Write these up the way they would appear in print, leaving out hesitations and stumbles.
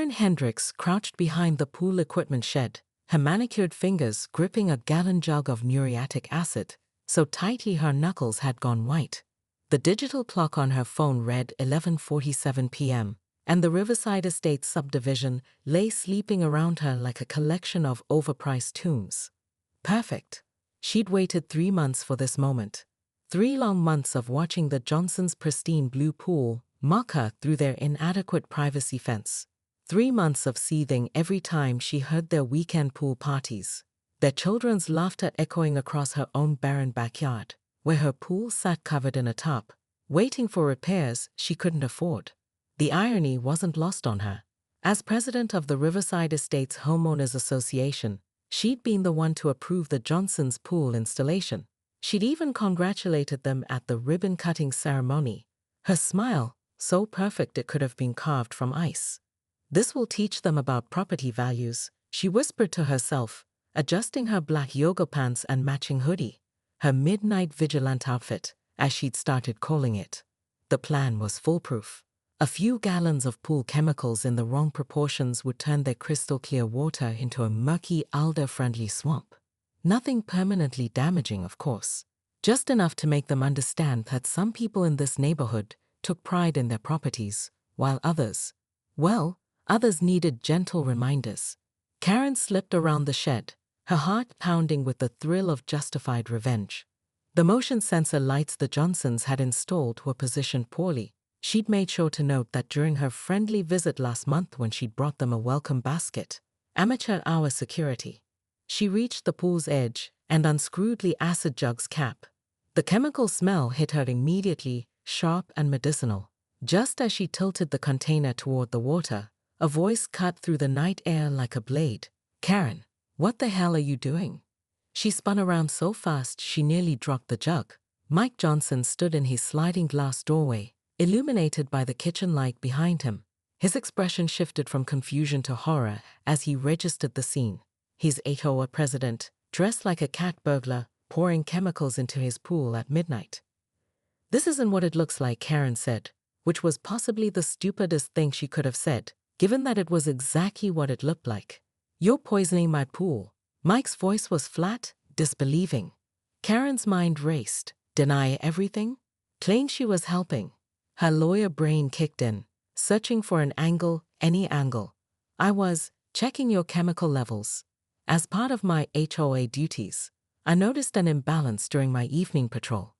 Karen Hendricks crouched behind the pool equipment shed, her manicured fingers gripping a gallon jug of muriatic acid, so tightly her knuckles had gone white. The digital clock on her phone read 11:47 p.m., and the Riverside Estates subdivision lay sleeping around her like a collection of overpriced tombs. Perfect. She'd waited 3 months for this moment. 3 long months of watching the Johnsons' pristine blue pool mock her through their inadequate privacy fence. 3 months of seething every time she heard their weekend pool parties, their children's laughter echoing across her own barren backyard, where her pool sat covered in a tub, waiting for repairs she couldn't afford. The irony wasn't lost on her. As president of the Riverside Estates Homeowners Association, she'd been the one to approve the Johnsons' pool installation. She'd even congratulated them at the ribbon-cutting ceremony. Her smile, so perfect it could have been carved from ice. This will teach them about property values, she whispered to herself, adjusting her black yoga pants and matching hoodie, her midnight vigilant outfit, as she'd started calling it. The plan was foolproof. A few gallons of pool chemicals in the wrong proportions would turn their crystal-clear water into a murky, alder-friendly swamp. Nothing permanently damaging, of course. Just enough to make them understand that some people in this neighborhood took pride in their properties, while others needed gentle reminders. Karen slipped around the shed, her heart pounding with the thrill of justified revenge. The motion sensor lights the Johnsons had installed were positioned poorly. She'd made sure to note that during her friendly visit last month when she'd brought them a welcome basket. Amateur hour security. She reached the pool's edge and unscrewed the acid jug's cap. The chemical smell hit her immediately, sharp and medicinal. Just as she tilted the container toward the water, a voice cut through the night air like a blade. "Karen, what the hell are you doing?" She spun around so fast she nearly dropped the jug. Mike Johnson stood in his sliding glass doorway, illuminated by the kitchen light behind him. His expression shifted from confusion to horror as he registered the scene. His HOA president, dressed like a cat burglar, pouring chemicals into his pool at midnight. "This isn't what it looks like," Karen said, which was possibly the stupidest thing she could have said, given that it was exactly what it looked like. "You're poisoning my pool." Mike's voice was flat, disbelieving. Karen's mind raced. Deny everything? Claim she was helping. Her lawyer brain kicked in, searching for an angle, any angle. "I was checking your chemical levels. As part of my HOA duties, I noticed an imbalance during my evening patrol.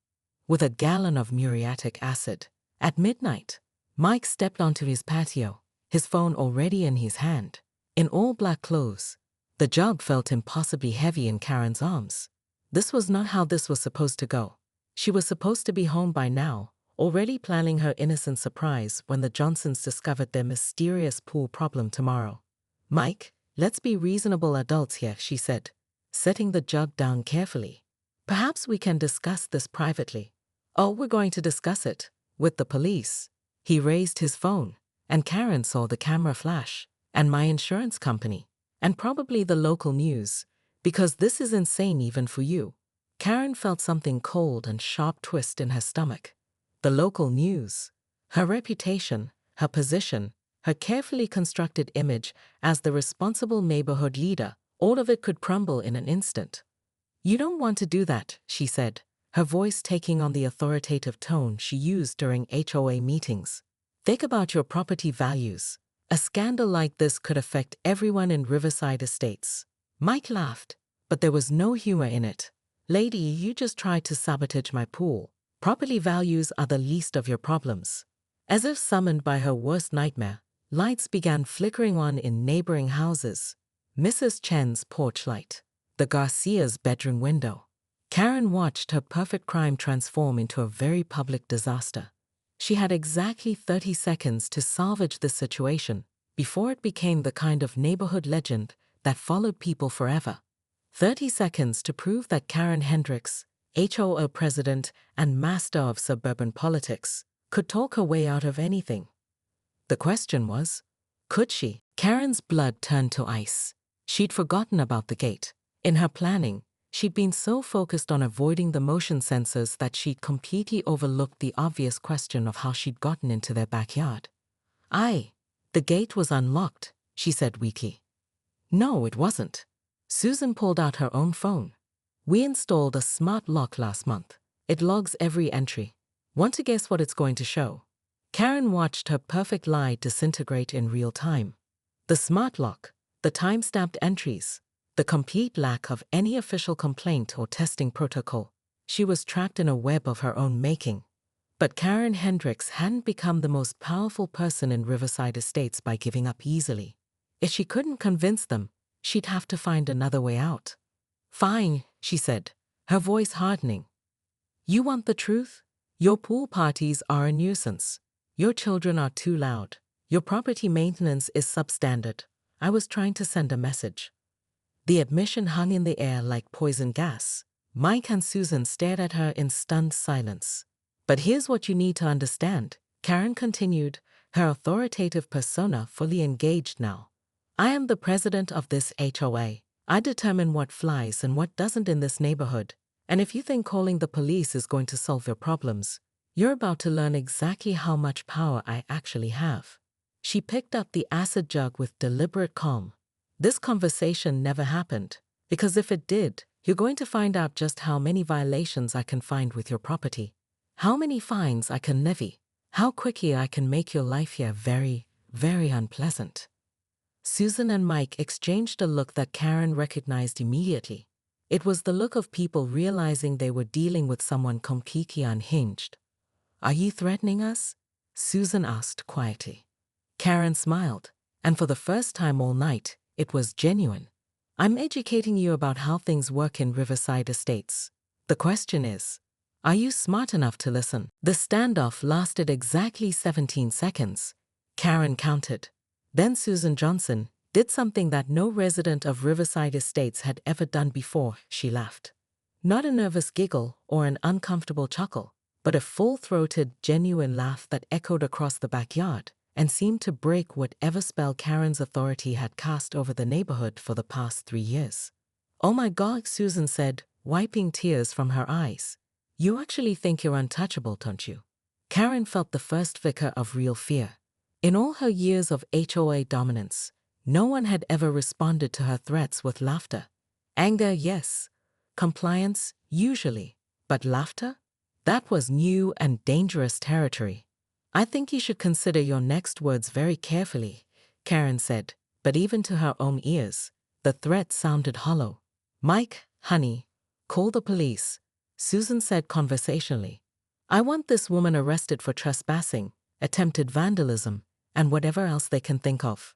With a gallon of muriatic acid. At midnight." Mike stepped onto his patio, his phone already in his hand. In all black clothes, the jug felt impossibly heavy in Karen's arms. This was not how this was supposed to go. She was supposed to be home by now, already planning her innocent surprise when the Johnsons discovered their mysterious pool problem tomorrow. "Mike, let's be reasonable adults here," she said, setting the jug down carefully. "Perhaps we can discuss this privately." "Oh, we're going to discuss it with the police." He raised his phone, and Karen saw the camera flash. "And my insurance company. And probably the local news. Because this is insane even for you." Karen felt something cold and sharp twist in her stomach. The local news. Her reputation, her position, her carefully constructed image as the responsible neighborhood leader, all of it could crumble in an instant. "You don't want to do that," she said, her voice taking on the authoritative tone she used during HOA meetings. "Think about your property values. A scandal like this could affect everyone in Riverside Estates." Mike laughed, but there was no humor in it. "Lady, you just tried to sabotage my pool. Property values are the least of your problems." As if summoned by her worst nightmare, lights began flickering on in neighboring houses. Mrs. Chen's porch light. The Garcia's bedroom window. Karen watched her perfect crime transform into a very public disaster. She had exactly 30 seconds to salvage this situation before it became the kind of neighborhood legend that followed people forever. 30 seconds to prove that Karen Hendricks, HOA president and master of suburban politics, could talk her way out of anything. The question was, could she? Karen's blood turned to ice. She'd forgotten about the gate. In her planning, she'd been so focused on avoiding the motion sensors that she'd completely overlooked the obvious question of how she'd gotten into their backyard. The gate was unlocked, she said weakly. No, it wasn't. Susan pulled out her own phone. We installed a smart lock last month. It logs every entry. Want to guess what it's going to show? Karen watched her perfect lie disintegrate in real time. The smart lock, the time-stamped entries, the complete lack of any official complaint or testing protocol. She was trapped in a web of her own making. But Karen Hendricks hadn't become the most powerful person in Riverside Estates by giving up easily. If she couldn't convince them, she'd have to find another way out. Fine, she said, her voice hardening. You want the truth? Your pool parties are a nuisance. Your children are too loud. Your property maintenance is substandard. I was trying to send a message. The admission hung in the air like poison gas. Mike and Susan stared at her in stunned silence. But here's what you need to understand, Karen continued, her authoritative persona fully engaged now. I am the president of this HOA. I determine what flies and what doesn't in this neighborhood. And if you think calling the police is going to solve your problems, you're about to learn exactly how much power I actually have. She picked up the acid jug with deliberate calm. This conversation never happened, because if it did, you're going to find out just how many violations I can find with your property, how many fines I can levy, how quickly I can make your life here very, very unpleasant. Susan and Mike exchanged a look that Karen recognized immediately. It was the look of people realizing they were dealing with someone completely unhinged. Are you threatening us? Susan asked quietly. Karen smiled, and for the first time all night, it was genuine. I'm educating you about how things work in Riverside Estates. The question is, are you smart enough to listen? The standoff lasted exactly 17 seconds. Karen counted. Then Susan Johnson did something that no resident of Riverside Estates had ever done before. She laughed. Not a nervous giggle or an uncomfortable chuckle, but a full-throated, genuine laugh that echoed across the backyard and seemed to break whatever spell Karen's authority had cast over the neighborhood for the past 3 years. Oh my God, Susan said, wiping tears from her eyes. You actually think you're untouchable, don't you? Karen felt the first flicker of real fear. In all her years of HOA dominance, no one had ever responded to her threats with laughter. Anger, yes. Compliance, usually. But laughter? That was new and dangerous territory. I think you should consider your next words very carefully, Karen said, but even to her own ears, the threat sounded hollow. Mike, honey, call the police, Susan said conversationally. I want this woman arrested for trespassing, attempted vandalism, and whatever else they can think of.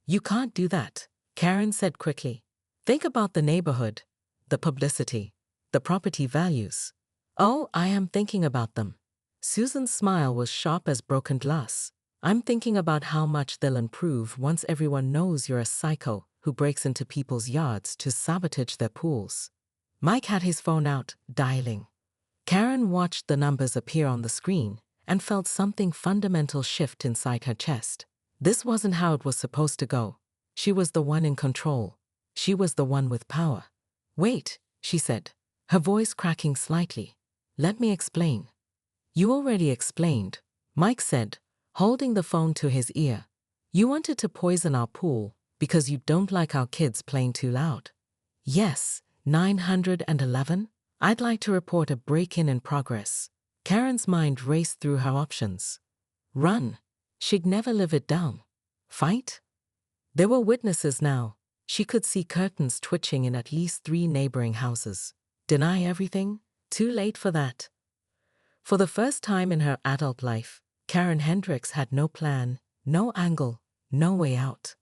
You can't do that, Karen said quickly. Think about the neighborhood, the publicity, the property values. Oh, I am thinking about them. Susan's smile was sharp as broken glass. I'm thinking about how much they'll improve once everyone knows you're a psycho who breaks into people's yards to sabotage their pools. Mike had his phone out, dialing. Karen watched the numbers appear on the screen and felt something fundamental shift inside her chest. This wasn't how it was supposed to go. She was the one in control. She was the one with power. Wait, she said, her voice cracking slightly. Let me explain. You already explained, Mike said, holding the phone to his ear. You wanted to poison our pool because you don't like our kids playing too loud. Yes, 911? I'd like to report a break-in in progress. Karen's mind raced through her options. Run. She'd never live it down. Fight? There were witnesses now. She could see curtains twitching in at least 3 neighboring houses. Deny everything? Too late for that. For the first time in her adult life, Karen Hendricks had no plan, no angle, no way out.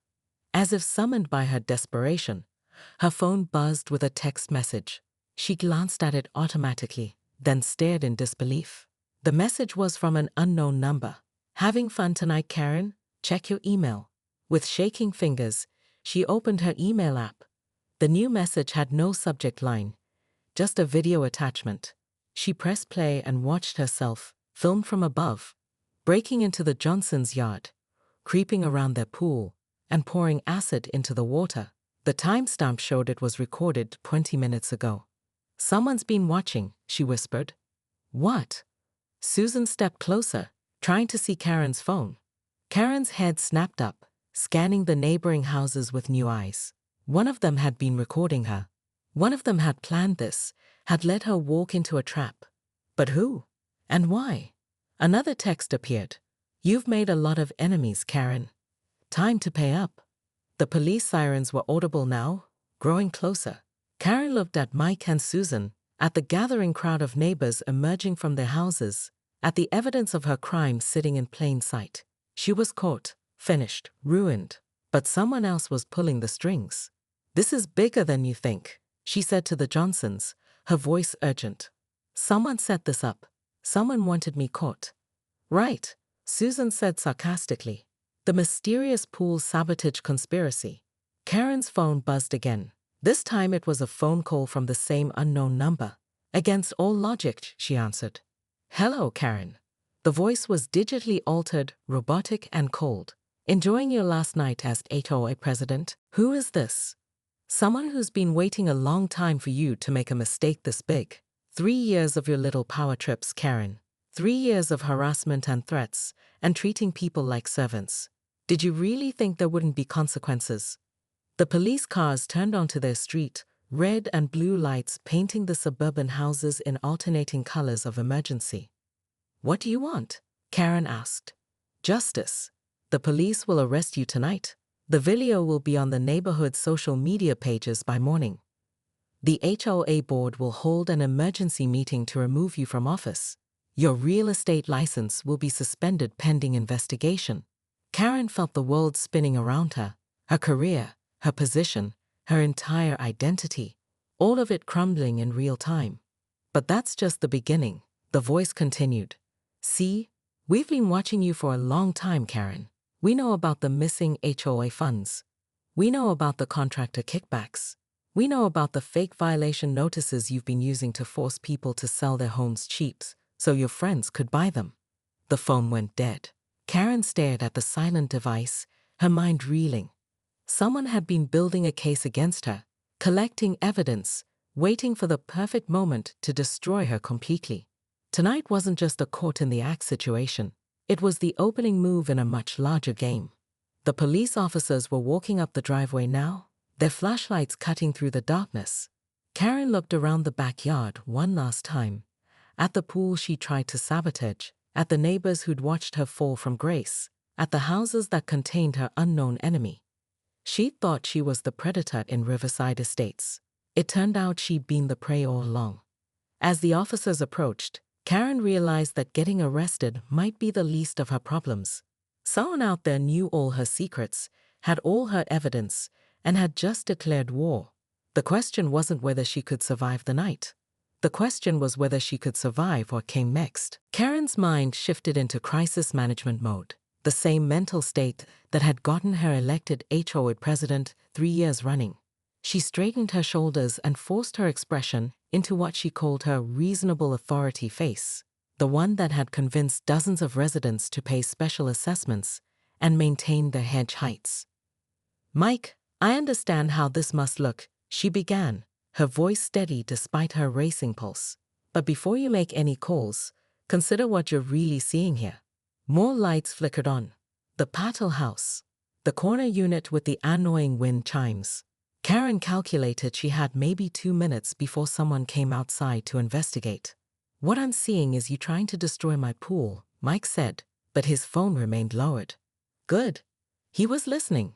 As if summoned by her desperation, her phone buzzed with a text message. She glanced at it automatically, then stared in disbelief. The message was from an unknown number. Having fun tonight, Karen? Check your email. With shaking fingers, she opened her email app. The new message had no subject line, just a video attachment. She pressed play and watched herself, filmed from above, breaking into the Johnsons' yard, creeping around their pool, and pouring acid into the water. The timestamp showed it was recorded 20 minutes ago. Someone's been watching, she whispered. What? Susan stepped closer, trying to see Karen's phone. Karen's head snapped up, scanning the neighboring houses with new eyes. One of them had been recording her. One of them had planned this, had let her walk into a trap. But who? And why? Another text appeared. You've made a lot of enemies, Karen. Time to pay up. The police sirens were audible now, growing closer. Karen looked at Mike and Susan, at the gathering crowd of neighbors emerging from their houses, at the evidence of her crime sitting in plain sight. She was caught, finished, ruined. But someone else was pulling the strings. This is bigger than you think, she said to the Johnsons, her voice urgent. Someone set this up. Someone wanted me caught. Right, Susan said sarcastically. The mysterious pool sabotage conspiracy. Karen's phone buzzed again. This time it was a phone call from the same unknown number. Against all logic, she answered. Hello, Karen. The voice was digitally altered, robotic and cold. Enjoying your last night as HOA president? Who is this? Someone who's been waiting a long time for you to make a mistake this big. 3 years of your little power trips, Karen. 3 years of harassment and threats, and treating people like servants. Did you really think there wouldn't be consequences? The police cars turned onto their street, red and blue lights painting the suburban houses in alternating colors of emergency. What do you want? Karen asked. Justice. The police will arrest you tonight. The video will be on the neighborhood's social media pages by morning. The HOA board will hold an emergency meeting to remove you from office. Your real estate license will be suspended pending investigation. Karen felt the world spinning around her career, her position, her entire identity, all of it crumbling in real time. But that's just the beginning, the voice continued. See, we've been watching you for a long time, Karen. We know about the missing HOA funds. We know about the contractor kickbacks. We know about the fake violation notices you've been using to force people to sell their homes cheap so your friends could buy them. The phone went dead. Karen stared at the silent device, her mind reeling. Someone had been building a case against her, collecting evidence, waiting for the perfect moment to destroy her completely. Tonight wasn't just a caught-in-the-act situation. It was the opening move in a much larger game. The police officers were walking up the driveway now, their flashlights cutting through the darkness. Karen looked around the backyard one last time, at the pool she tried to sabotage, at the neighbors who'd watched her fall from grace, at the houses that contained her unknown enemy. She thought she was the predator in Riverside Estates. It turned out she'd been the prey all along. As the officers approached, Karen realized that getting arrested might be the least of her problems. Someone out there knew all her secrets, had all her evidence, and had just declared war. The question wasn't whether she could survive the night. The question was whether she could survive what came next. Karen's mind shifted into crisis management mode, the same mental state that had gotten her elected HOA president 3 years running. She straightened her shoulders and forced her expression into what she called her reasonable authority face, the one that had convinced dozens of residents to pay special assessments and maintain their hedge heights. Mike, I understand how this must look, she began, her voice steady despite her racing pulse. But before you make any calls, consider what you're really seeing here. More lights flickered on. The Patel house. The corner unit with the annoying wind chimes. Karen calculated she had maybe 2 minutes before someone came outside to investigate. What I'm seeing is you trying to destroy my pool, Mike said, but his phone remained lowered. Good. He was listening.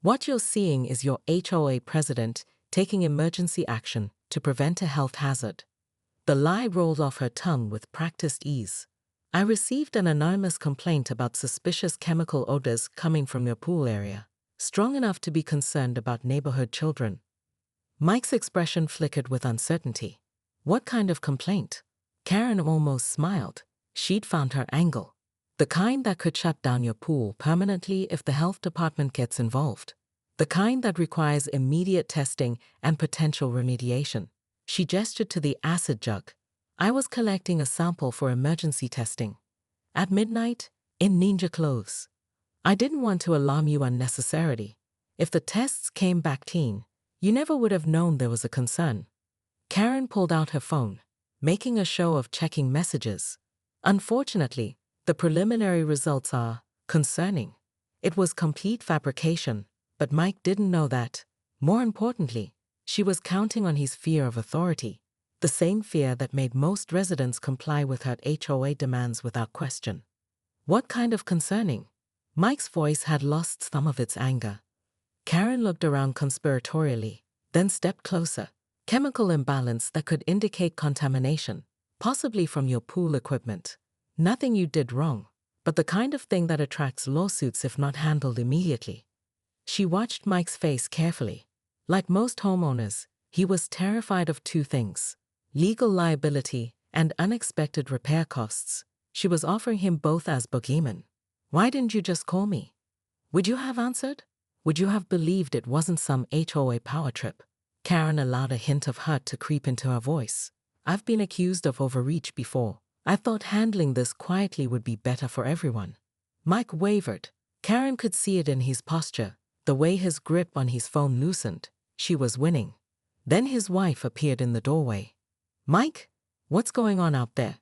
What you're seeing is your HOA president taking emergency action to prevent a health hazard. The lie rolled off her tongue with practiced ease. I received an anonymous complaint about suspicious chemical odors coming from your pool area, strong enough to be concerned about neighborhood children. Mike's expression flickered with uncertainty. What kind of complaint? Karen almost smiled. She'd found her angle. The kind that could shut down your pool permanently if the health department gets involved. The kind that requires immediate testing and potential remediation. She gestured to the acid jug. I was collecting a sample for emergency testing. At midnight, in ninja clothes. I didn't want to alarm you unnecessarily. If the tests came back clean, you never would have known there was a concern. Karen pulled out her phone, making a show of checking messages. Unfortunately, the preliminary results are concerning. It was complete fabrication, but Mike didn't know that. More importantly, she was counting on his fear of authority, the same fear that made most residents comply with her HOA demands without question. What kind of concerning? Mike's voice had lost some of its anger. Karen looked around conspiratorially, then stepped closer. Chemical imbalance that could indicate contamination, possibly from your pool equipment. Nothing you did wrong, but the kind of thing that attracts lawsuits if not handled immediately. She watched Mike's face carefully. Like most homeowners, he was terrified of two things: legal liability and unexpected repair costs. She was offering him both as boogeyman. Why didn't you just call me? Would you have answered? Would you have believed it wasn't some HOA power trip? Karen allowed a hint of hurt to creep into her voice. I've been accused of overreach before. I thought handling this quietly would be better for everyone. Mike wavered. Karen could see it in his posture, the way his grip on his phone loosened. She was winning. Then his wife appeared in the doorway. Mike, what's going on out there?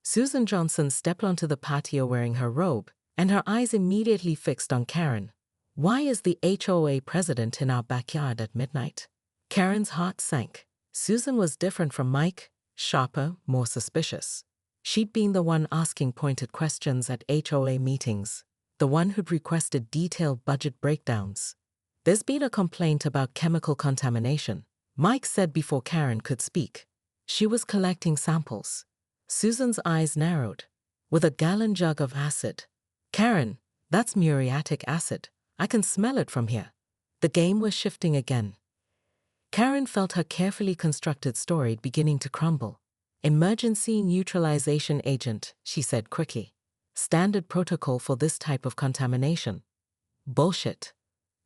Susan Johnson stepped onto the patio wearing her robe, and her eyes immediately fixed on Karen. Why is the HOA president in our backyard at midnight? Karen's heart sank. Susan was different from Mike, sharper, more suspicious. She'd been the one asking pointed questions at HOA meetings, the one who'd requested detailed budget breakdowns. There's been a complaint about chemical contamination, Mike said before Karen could speak. She was collecting samples. Susan's eyes narrowed. With a gallon jug of acid. Karen, that's muriatic acid. I can smell it from here. The game was shifting again. Karen felt her carefully constructed story beginning to crumble. Emergency neutralization agent, she said quickly. Standard protocol for this type of contamination. Bullshit.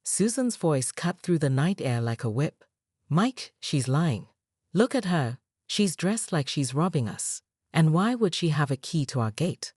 Susan's voice cut through the night air like a whip. Mike, she's lying. Look at her. She's dressed like she's robbing us. And why would she have a key to our gate?